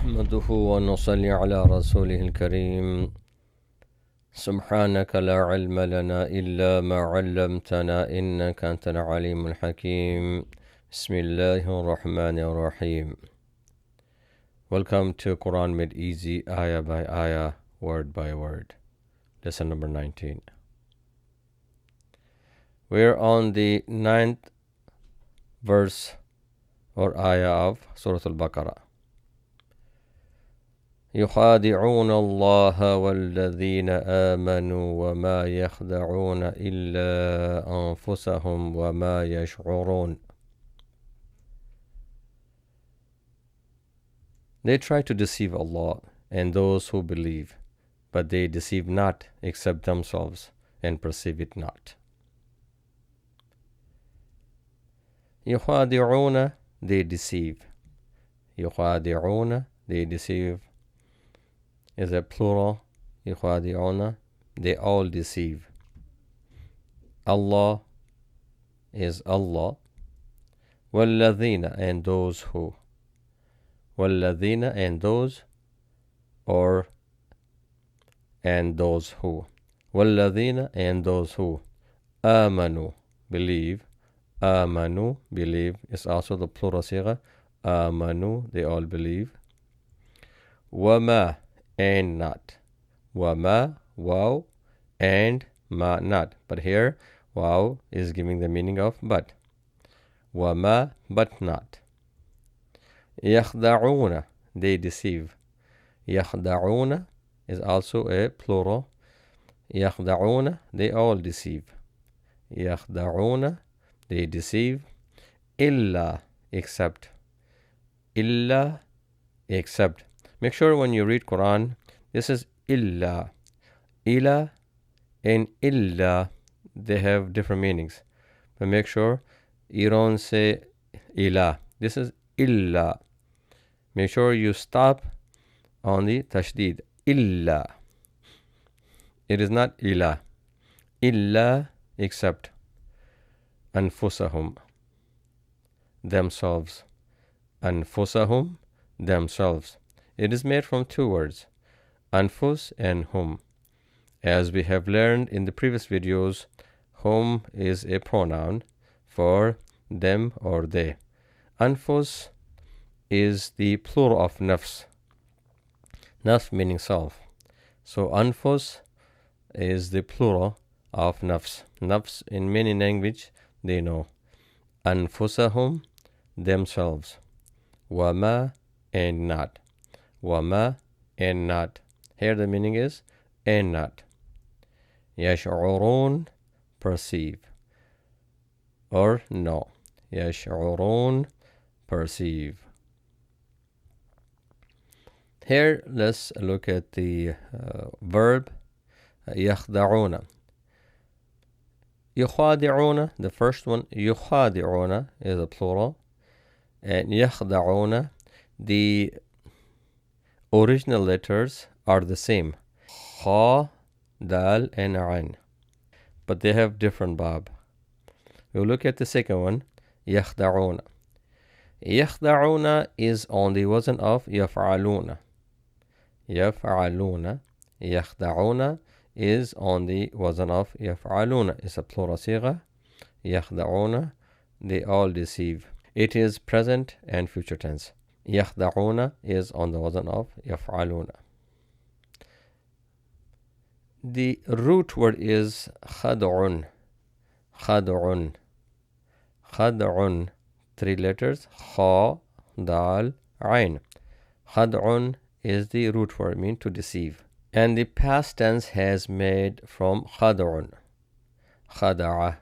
نحمده ونصلي على رسوله الكريم سبحانك لا علم لنا إلا ما علمتنا إنك أنت العليم الحكيم بسم الله الرحمن الرحيم. Welcome to Quran Made Easy, ayah by ayah, word by word. Lesson number 19. We're on the 9th verse or ayah of Surah Al-Baqarah. يخادعون الله والذين آمنوا وما يخدعون إلا أنفسهم وما يشعرون. They try to deceive Allah and those who believe, but they deceive not except themselves and perceive it not. يخادعون, they deceive. يخادعون, they deceive. Is a plural. يخادعون, they all deceive. Allah is Allah. والذين, and those who. والذين, and those, or and those who. والذين, and those who. آمنوا, believe. آمنوا, believe, is also the plural sigha. آمنوا, they all believe. وما, and not. Wama, wow, and ma, not. But here, wow is giving the meaning of but. Wama, but not. Yakhda'una, they deceive. Yakhda'una is also a plural. Yakhda'una, they all deceive. Yakhda'una, they deceive. Illa, except. Illa, except. Make sure when you read Quran, this is illa. Illa and illa, they have different meanings. But make sure you don't say illa. This is illa. Make sure you stop on the tashdid. Illa. It is not illa. Illa, except. Anfusahum, themselves. Anfusahum, themselves. It is made from two words, anfus and hum. As we have learned in the previous videos, hum is a pronoun for them or they. Anfus is the plural of nafs. Nafs meaning self. So anfus is the plural of nafs. Nafs in many language they know. Anfusahum, themselves. Wama, and not. Wama, and not. Here the meaning is and not. Yash'urun, perceive. Or no. Yash'urun, perceive. Here let's look at the verb yakhda'una. Yukhadi'una, the first one, yukhadi'una is a plural. And yakhda'una, the original letters are the same. Kha, dal, and ain. But they have different bab. We'll look at the second one. Yakhda'una. Yakhda'una is on the wazn of yaf'aluna. Yaf'aluna. Yakhda'una is on the wazn of yaf'aluna. It's a plural sigha. Yakhda'una. They all deceive. It is present and future tense. Yakhda'una is on the wazn of yaf'aluna. The root word is khad'un. Khad'un. Khad'un. Three letters. Kha, dal, ain. Khad'un is the root word, mean to deceive. And the past tense has made from khad'un. Khada'a.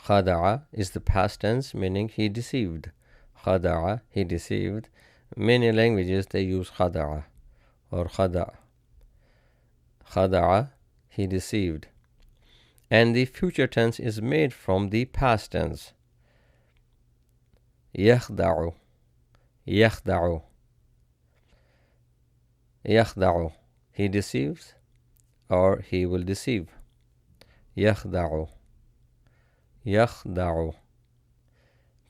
Khada'a is the past tense, meaning he deceived. Khada'a, he deceived. Many languages they use khada'a or khada'a. Khada'a, he deceived. And the future tense is made from the past tense. Yakhda'u. Yakhda'u. Yakhda'u. He deceives or he will deceive. Yakhda'u. Yakhda'u.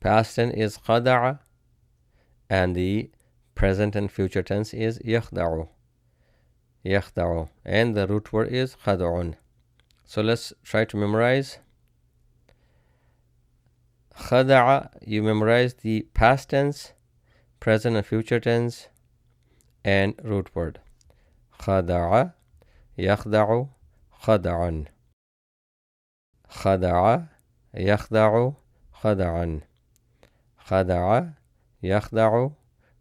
Past tense is khada'a and the present and future tense is يخدع. يخدع. And the root word is خدع. So let's try to memorize. خدع, you memorize the past tense, present and future tense, and root word. خدع, يخدع, خدعا. خدع, يخدع, خدعا. خدع, يخدع,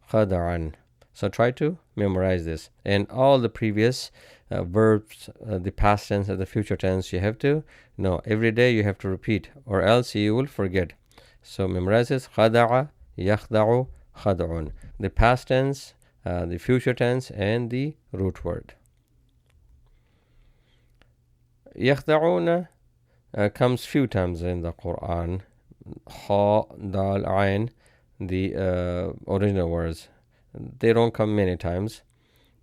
خدعا. So try to memorize this. And all the previous verbs, the past tense and the future tense, you have to know. Every day you have to repeat, or else you will forget. So memorize this. خدع, يخدع, خدع. The past tense, the future tense, and the root word. يخدعون comes few times in the Quran. Ha, dal, ain, the original words. They don't come many times.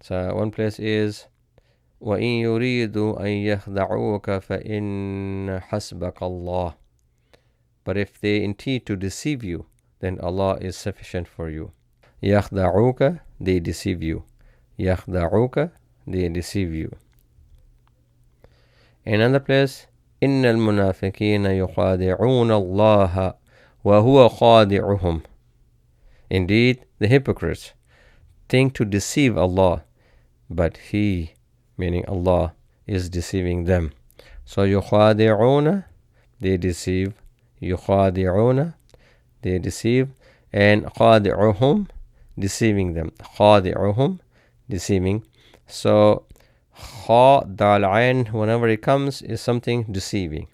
So one place is وَإِن يُرِيدُوا أَن يَخْدَعُوكَ فَإِنَّ حَسْبَكَ اللَّهُ. But if they intend to deceive you, then Allah is sufficient for you. يَخْدَعُوكَ, they deceive you. يَخْدَعُوكَ, they deceive you. Another place, إِنَّ الْمُنَافِقِينَ يُخَادِعُونَ اللَّهَ وَهُوَ خَادِعُهُمْ. Indeed, the hypocrites think to deceive Allah, but He, meaning Allah, is deceiving them. So يخادعون, they deceive. يخادعون, they deceive. And خادعهم, deceiving them. خادعهم, deceiving. So خا, dal, ain, whenever it comes, is something deceiving.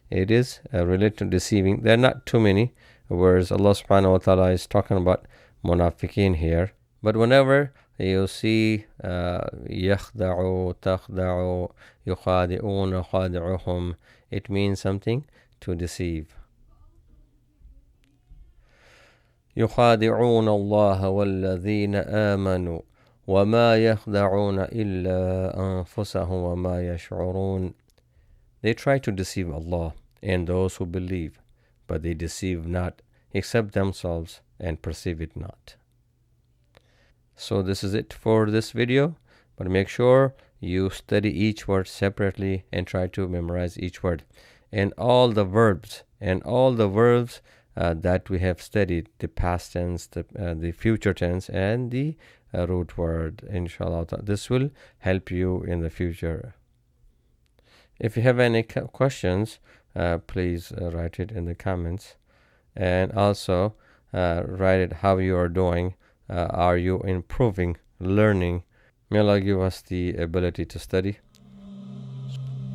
It is related to deceiving. There are not too many words. Allah subhanahu wa ta'ala is talking about munafiqeen here. But whenever you see يخدع, تخدع, يخادعون, خادعهم, it means something to deceive. يخادعون الله والذين آمنوا وما يخدعون إلا أنفسهم وما يشعرون. They try to deceive Allah and those who believe, but they deceive not except themselves and perceive it not. So this is it for this video, but make sure you study each word separately and try to memorize each word. And all the verbs that we have studied, the past tense, the future tense, and the root word, inshallah. This will help you in the future. If you have any questions, please write it in the comments. And also write it how you are doing. Are you improving, learning? May Allah give us the ability to study.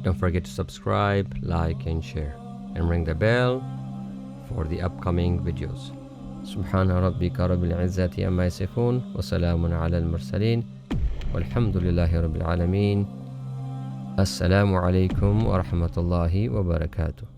Don't forget to subscribe, like, and share. And ring the bell for the upcoming videos. سبحان ربك رب العزة عما يصفون وسلام على المرسلين والحمد لله رب العالمين. السلام عليكم ورحمة الله وبركاته.